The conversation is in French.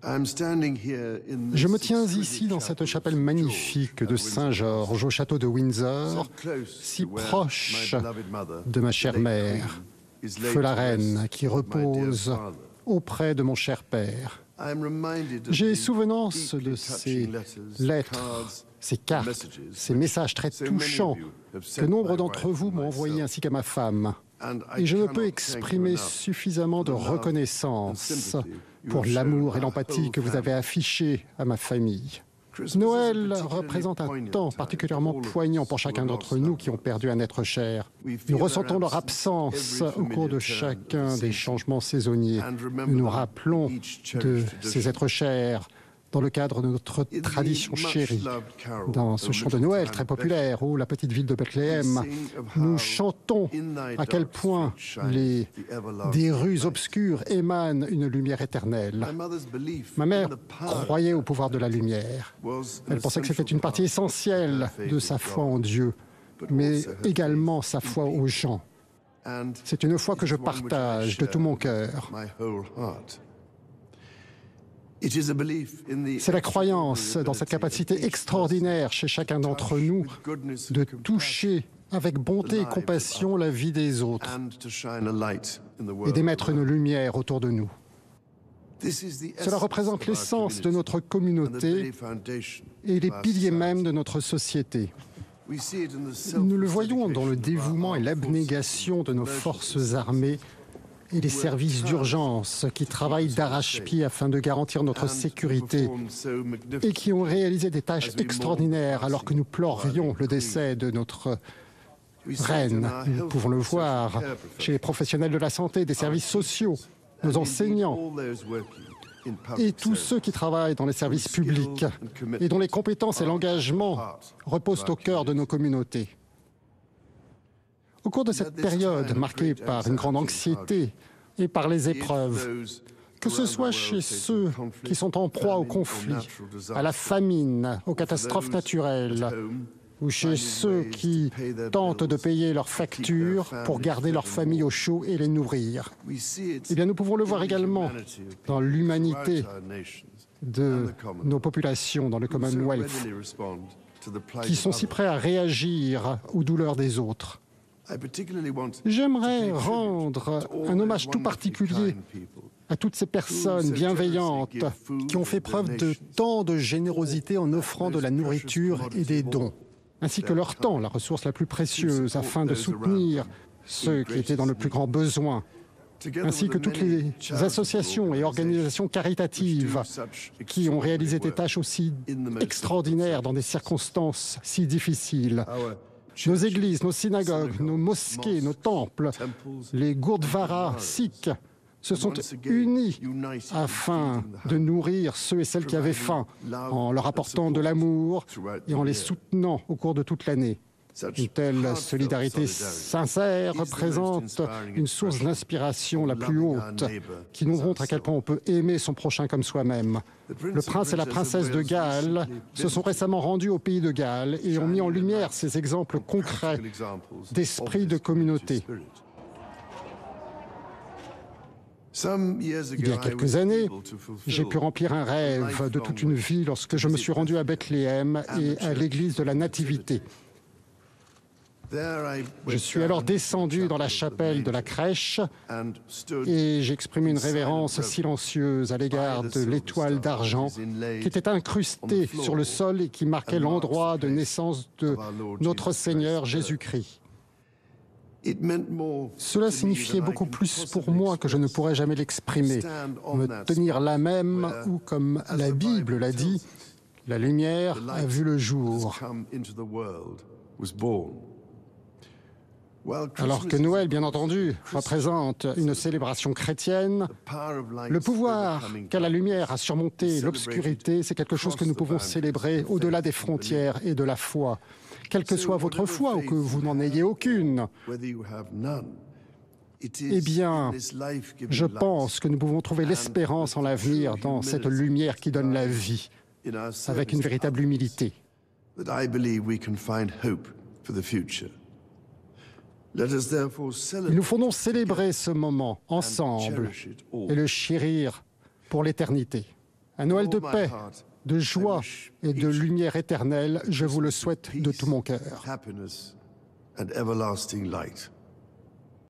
Je me tiens ici dans cette chapelle magnifique de Saint-Georges au château de Windsor, si proche de ma chère mère, feu la reine, qui repose auprès de mon cher père. J'ai souvenance de ces lettres, ces cartes, ces messages très touchants que nombre d'entre vous m'ont envoyés ainsi qu'à ma femme. Et je ne peux exprimer suffisamment de reconnaissance pour l'amour et l'empathie que vous avez affichés à ma famille. Noël représente un temps particulièrement poignant pour chacun d'entre nous qui ont perdu un être cher. Nous ressentons leur absence au cours de chacun des changements saisonniers. Nous nous rappelons de ces êtres chers dans le cadre de notre tradition chérie. Dans ce chant de Noël très populaire, où la petite ville de Bethléem, nous chantons à quel point des rues obscures émanent une lumière éternelle. Ma mère croyait au pouvoir de la lumière. Elle pensait que c'était une partie essentielle de sa foi en Dieu, mais également sa foi aux gens. C'est une foi que je partage de tout mon cœur. C'est la croyance dans cette capacité extraordinaire chez chacun d'entre nous de toucher avec bonté et compassion la vie des autres et d'émettre une lumière autour de nous. Cela représente l'essence de notre communauté et les piliers même de notre société. Nous le voyons dans le dévouement et l'abnégation de nos forces armées et les services d'urgence qui travaillent d'arrache-pied afin de garantir notre sécurité et qui ont réalisé des tâches extraordinaires alors que nous pleurions le décès de notre reine. Nous pouvons le voir chez les professionnels de la santé, des services sociaux, nos enseignants et tous ceux qui travaillent dans les services publics et dont les compétences et l'engagement reposent au cœur de nos communautés. Au cours de cette période marquée par une grande anxiété et par les épreuves, que ce soit chez ceux qui sont en proie au conflit, à la famine, aux catastrophes naturelles, ou chez ceux qui tentent de payer leurs factures pour garder leur famille au chaud et les nourrir, eh bien nous pouvons le voir également dans l'humanité de nos populations dans le Commonwealth, qui sont si prêts à réagir aux douleurs des autres. J'aimerais rendre un hommage tout particulier à toutes ces personnes bienveillantes qui ont fait preuve de tant de générosité en offrant de la nourriture et des dons, ainsi que leur temps, la ressource la plus précieuse, afin de soutenir ceux qui étaient dans le plus grand besoin, ainsi que toutes les associations et organisations caritatives qui ont réalisé des tâches aussi extraordinaires dans des circonstances si difficiles. Nos églises, nos synagogues, nos mosquées, nos temples, les Gurdwara sikhs se sont unis afin de nourrir ceux et celles qui avaient faim, en leur apportant de l'amour et en les soutenant au cours de toute l'année. Une telle solidarité sincère représente une source d'inspiration la plus haute, qui nous montre à quel point on peut aimer son prochain comme soi-même. Le prince et la princesse de Galles se sont récemment rendus au pays de Galles et ont mis en lumière ces exemples concrets d'esprit de communauté. Il y a quelques années, j'ai pu remplir un rêve de toute une vie lorsque je me suis rendu à Bethléem et à l'église de la Nativité. Je suis alors descendu dans la chapelle de la crèche et j'ai exprimé une révérence silencieuse à l'égard de l'étoile d'argent qui était incrustée sur le sol et qui marquait l'endroit de naissance de notre Seigneur Jésus-Christ. Cela signifiait beaucoup plus pour moi que je ne pourrais jamais l'exprimer. Me tenir là même où, comme la Bible l'a dit, la lumière a vu le jour. Alors que Noël, bien entendu, représente une célébration chrétienne, le pouvoir qu'a la lumière à surmonter l'obscurité, c'est quelque chose que nous pouvons célébrer au-delà des frontières et de la foi. Quelle que soit votre foi ou que vous n'en ayez aucune, eh bien, je pense que nous pouvons trouver l'espérance en l'avenir dans cette lumière qui donne la vie, avec une véritable humilité. Il nous faut donc célébrer ce moment ensemble et le chérir pour l'éternité. Un Noël de paix, de joie et de lumière éternelle, je vous le souhaite de tout mon cœur. Happiness and everlasting light.